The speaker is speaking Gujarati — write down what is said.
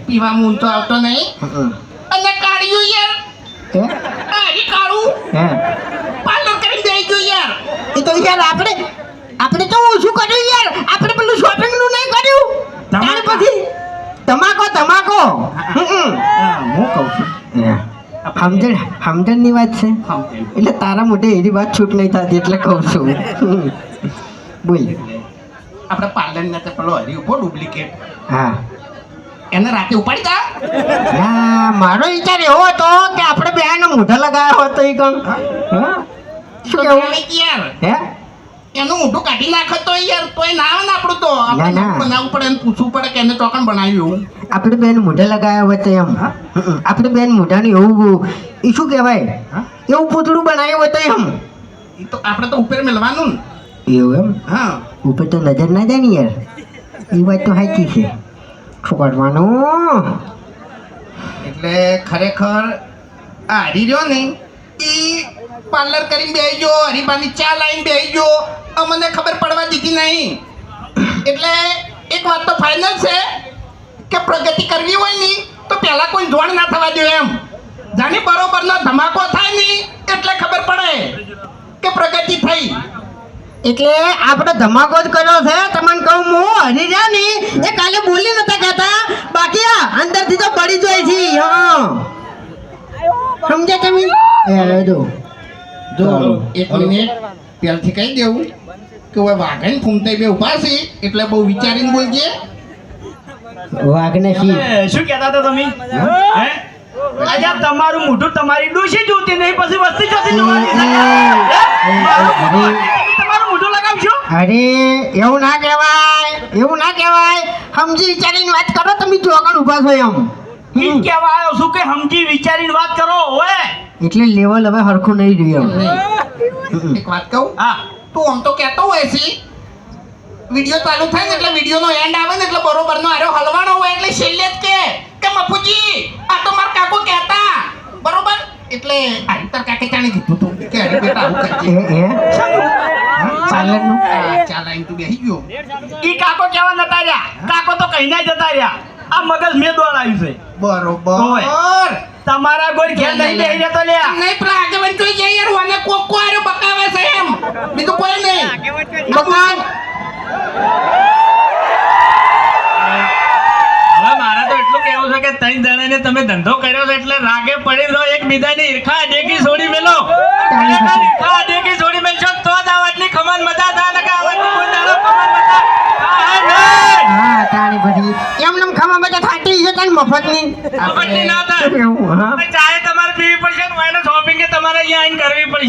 પીવા મૂન તો આવતો નહીં. અને કાળિયું યાર હે એ કાળું હે પાર્લર કરી દઈ ગયું યાર. એ તો યાર આપણે તો ઓછું કર્યું યાર. આપણે પેલું શોપિંગ નું નહીં કર્યું. ત્યાર પછી તમાકો હું કહું છું સમજણ ની વાત છે. એટલે તારા મોઢે એની વાત છૂટ નહીં થતી એટલે કહું છું. બોલ. આપણે પાર્લર ને તો પેલો હરી ઉભો ડુપ્લિકેટ હા એને રાતે ઉપાડી દા. ના મારો વિચાર એવો હતો કે આપણે બેનો મોઢા લગાવ્યો હતો એ કણ શું કેવું યાર હે એનું મોઢું કાઢી નાખે તો યાર તોય ના આવે ને આપણું તો ના, ના. બનાવવું પડે એને પૂછવું પડે કે એને ચોકન બનાવ્યું. આપણે બેન મોઢા લગાવ્યા હોય તો એમ આપણે બેન મોઢાનું એવું એ શું કહેવાય એવું પૂતળું બનાવ્યું હોય તો એમ એ તો આપણે તો ઉપર મેળવાનું ને. એવું એમ હા ઉપર તો નજર ના જાય ને યાર એ વાત તો સાચી છે. શું કરવાનું એટલે ખરેખર આ હરી રહ્યો ને એ પાર્લર કરીને બેસી ગયો, હરીબાની ચા લાવીને બેસી ગયો, અમને ખબર પડવા દીધી નહીં. એટલે એક વાત તો ફાઇનલ છે કે પ્રગતિ કરવી હોય ને તો પહેલા કોઈ જોણ ના થવા દે એમ. જાણે બરોબરનો ધમાકો થાય ને એટલે ખબર પડે કે પ્રગતિ થઈ. એટલે આપણે ધમાકો જ કર્યો છે. તમને કહું હું હરી રહ્યા ને એ કાલે બોલી નતા કહેતા બાકી આ અંદરથી તો પડી જાય છે. હા સમજ્યા તમે જો એક મિનિટ પહેલથી કહી દેવું કે હવે વાઘણ ફૂમતાઈ બે ઉભા છે એટલે બહુ વિચારીને બોલજે. વાઘને શી શું કહેતા હતા તમે હે આજે તમારું મોઢું તમારી ડોશી જોતી નહીં પછી વસ્તી જોતી જોવાની તમારું મોઢું લગાવશો. અરે એવું ના કહેવાય સમજી વિચારીને વાત કરો. તમે જો આગળ ઊભા છો એમ ઈ કહેવા આવ્યો છું કે સમજી વિચારીને વાત કરો ઓએ. એટલે લેવલ હવે હરખું નહીં રહ્યું એમ. એક વાત કહું હા તું આમ તો કહેતો હોય છે વિડીયો ચાલુ થાય ને એટલે વિડીયોનો એન્ડ આવે ને એટલે બરોબરનો આરો હલવાનો હોય એટલે છેલ્લે જ કે મફુજી આ તો મારા કાકો કહેતા બરોબર. એટલે હરિતર કાકે જાણે કીધું તું કે હરી બેટા આવું કરજે. પાર્લરનું ચા લાઈન તું બેસી ગયો. ઈ કાકો કેવા નતા રહ્યા. કાકો તો કહીને જતા રહ્યા. આ મગજ મેં દોડાયું છે બરોબર તમારા ગોળ ઘેર નહીં બેહી જતો લ્યા. નહીં પેલા આગેવાન જોઈ જાય યાર વાને કોક આરો બકાવે છે એમ બીજું કોઈ નહીં. ભગવાન હવે મારા તો એટલું કેવું છે કે ત્રણ જણાને તમે ધંધો કર્યો છે એટલે રાગે પડી લો એક બીજાની ઈર્ખા ડેકી છોડી મેલો. ઈર્ખા ડેકી છોડી મેલશો તો જ આ વાતની ખમણ મજા થાય ને કે આ વાતની કોઈ દાડો ખમણ મજા થાય નહીં. હા તાણી બધી એમ ખમા બધા થાતી છે તારી મફતની મફતની ના થાય. એવું હા ચાહે તમારે પીવી પડશે ને શોપિંગ તમારે અહીંયા આવીને કરવી પડશે.